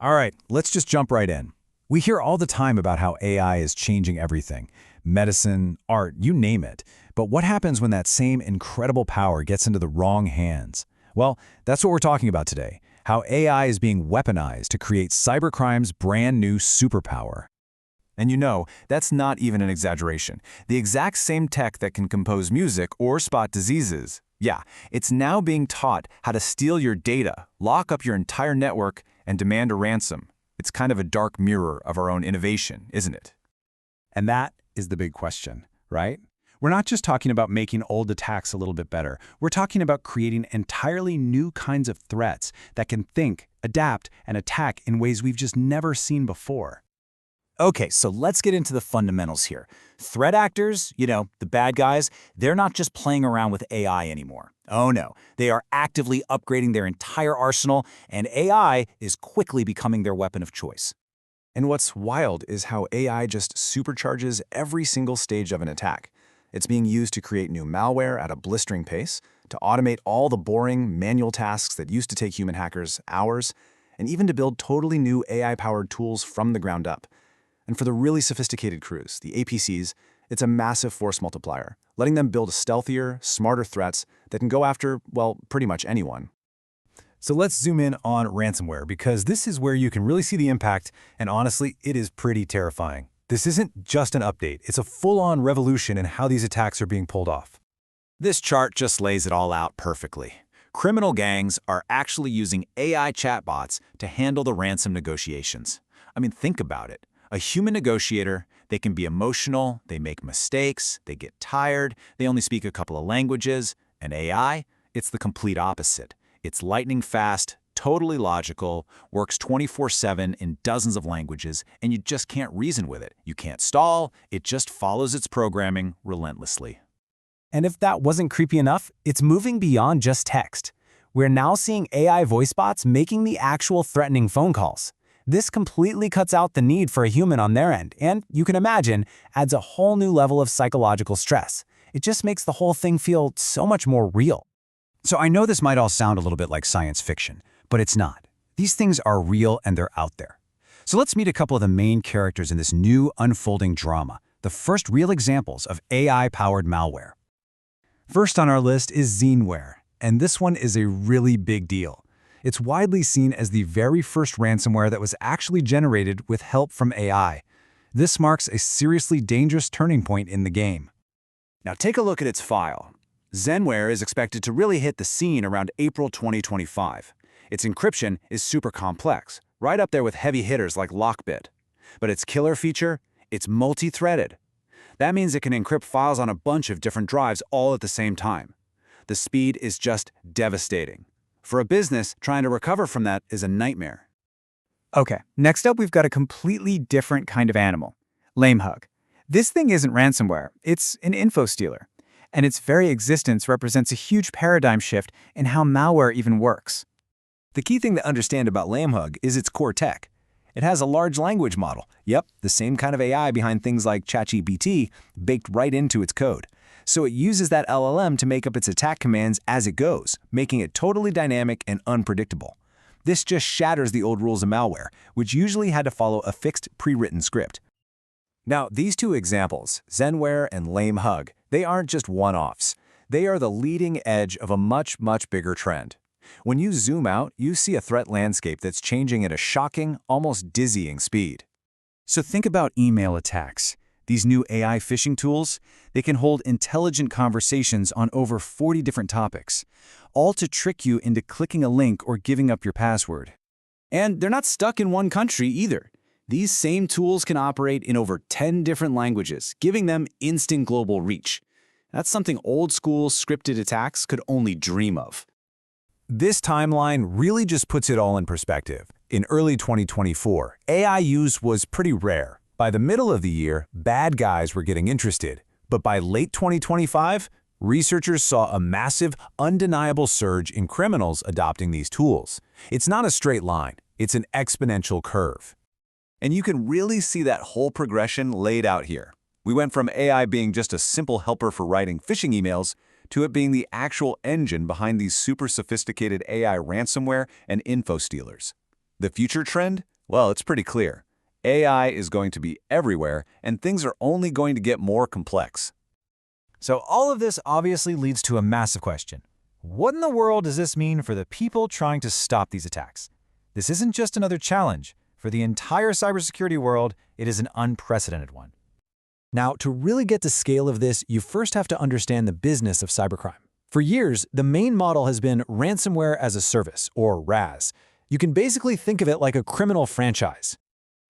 All right, let's just jump right in. We hear all the time about how AI is changing everything. Medicine, art, you name it. But what happens when that same incredible power gets into the wrong hands? Well, that's what we're talking about today. How AI is being weaponized to create cybercrime's brand new superpower. And you know, that's not even an exaggeration. The exact same tech that can compose music or spot diseases. Yeah, it's now being taught how to steal your data, lock up your entire network, and demand a ransom. It's kind of a dark mirror of our own innovation, isn't it? And that is the big question, right? We're not just talking about making old attacks a little bit better. We're talking about creating entirely new kinds of threats that can think, adapt, and attack in ways we've just never seen before. Okay, so let's get into the fundamentals here. Threat actors, the bad guys, they're not just playing around with AI anymore. Oh no, they are actively upgrading their entire arsenal, and AI is quickly becoming their weapon of choice. And what's wild is how AI just supercharges every single stage of an attack. It's being used to create new malware at a blistering pace, to automate all the boring, manual tasks that used to take human hackers hours, and even to build totally new AI-powered tools from the ground up. And for the really sophisticated crews, the APCs, it's a massive force multiplier, letting them build stealthier, smarter threats that can go after, well, pretty much anyone. So let's zoom in on ransomware, because this is where you can really see the impact, and honestly, it is pretty terrifying. This isn't just an update, it's a full-on revolution in how these attacks are being pulled off. This chart just lays it all out perfectly. Criminal gangs are actually using AI chatbots to handle the ransom negotiations. I mean, think about it. A human negotiator, they can be emotional, they make mistakes, they get tired, they only speak a couple of languages. And AI, it's the complete opposite. It's lightning fast, totally logical, works 24/7 in dozens of languages, and you just can't reason with it. You can't stall, it just follows its programming relentlessly. And if that wasn't creepy enough, it's moving beyond just text. We're now seeing AI voice bots making the actual threatening phone calls. This completely cuts out the need for a human on their end, and you can imagine, adds a whole new level of psychological stress. It just makes the whole thing feel so much more real. So I know this might all sound a little bit like science fiction, but it's not. These things are real and they're out there. So let's meet a couple of the main characters in this new unfolding drama, the first real examples of AI-powered malware. First on our list is Zenware, and this one is a really big deal. It's widely seen as the very first ransomware that was actually generated with help from AI. This marks a seriously dangerous turning point in the game. Now take a look at its file. Zenware is expected to really hit the scene around April 2025. Its encryption is super complex, right up there with heavy hitters like Lockbit. But its killer feature? It's multi-threaded. That means it can encrypt files on a bunch of different drives all at the same time. The speed is just devastating. For a business, trying to recover from that is a nightmare. Okay, next up we've got a completely different kind of animal. Lamehug. This thing isn't ransomware, it's an info stealer. And its very existence represents a huge paradigm shift in how malware even works. The key thing to understand about Lamehug is its core tech. It has a large language model. Yep, the same kind of AI behind things like ChatGPT baked right into its code. So it uses that LLM to make up its attack commands as it goes, making it totally dynamic and unpredictable. This just shatters the old rules of malware, which usually had to follow a fixed pre-written script. Now, these two examples, Zenware and Lamehug, they aren't just one-offs. They are the leading edge of a much, much bigger trend. When you zoom out, you see a threat landscape that's changing at a shocking, almost dizzying speed. So think about email attacks. These new AI phishing tools, they can hold intelligent conversations on over 40 different topics, all to trick you into clicking a link or giving up your password. And they're not stuck in one country either. These same tools can operate in over 10 different languages, giving them instant global reach. That's something old-school scripted attacks could only dream of. This timeline really just puts it all in perspective. In early 2024, AI use was pretty rare. By the middle of the year, bad guys were getting interested. But by late 2025, researchers saw a massive, undeniable surge in criminals adopting these tools. It's not a straight line, it's an exponential curve. And you can really see that whole progression laid out here. We went from AI being just a simple helper for writing phishing emails to it being the actual engine behind these super sophisticated AI ransomware and info stealers. The future trend? Well, it's pretty clear. AI is going to be everywhere, and things are only going to get more complex. So all of this obviously leads to a massive question. What in the world does this mean for the people trying to stop these attacks? This isn't just another challenge. For the entire cybersecurity world, it is an unprecedented one. Now, to really get the scale of this, you first have to understand the business of cybercrime. For years, the main model has been ransomware as a service, or RAS. You can basically think of it like a criminal franchise.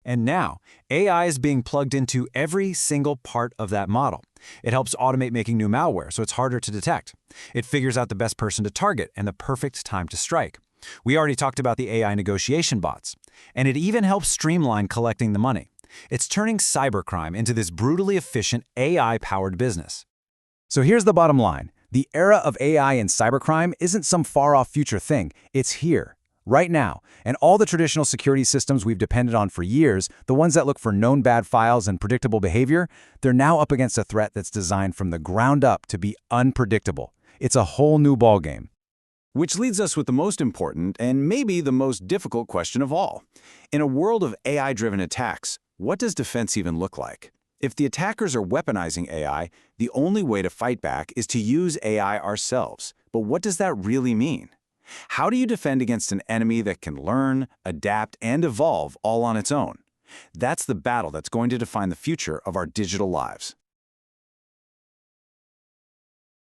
And now, AI is being plugged into every single part of that model. It helps automate making new malware, so it's harder to detect. It figures out the best person to target and the perfect time to strike. We already talked about the AI negotiation bots. And it even helps streamline collecting the money. It's turning cybercrime into this brutally efficient AI-powered business. So here's the bottom line. The era of AI and cybercrime isn't some far-off future thing. It's here, right now. And all the traditional security systems we've depended on for years, the ones that look for known bad files and predictable behavior, they're now up against a threat that's designed from the ground up to be unpredictable. It's a whole new ballgame. Which leads us with the most important and maybe the most difficult question of all. In a world of AI-driven attacks, what does defense even look like? If the attackers are weaponizing AI, the only way to fight back is to use AI ourselves. But what does that really mean? How do you defend against an enemy that can learn, adapt, and evolve all on its own? That's the battle that's going to define the future of our digital lives.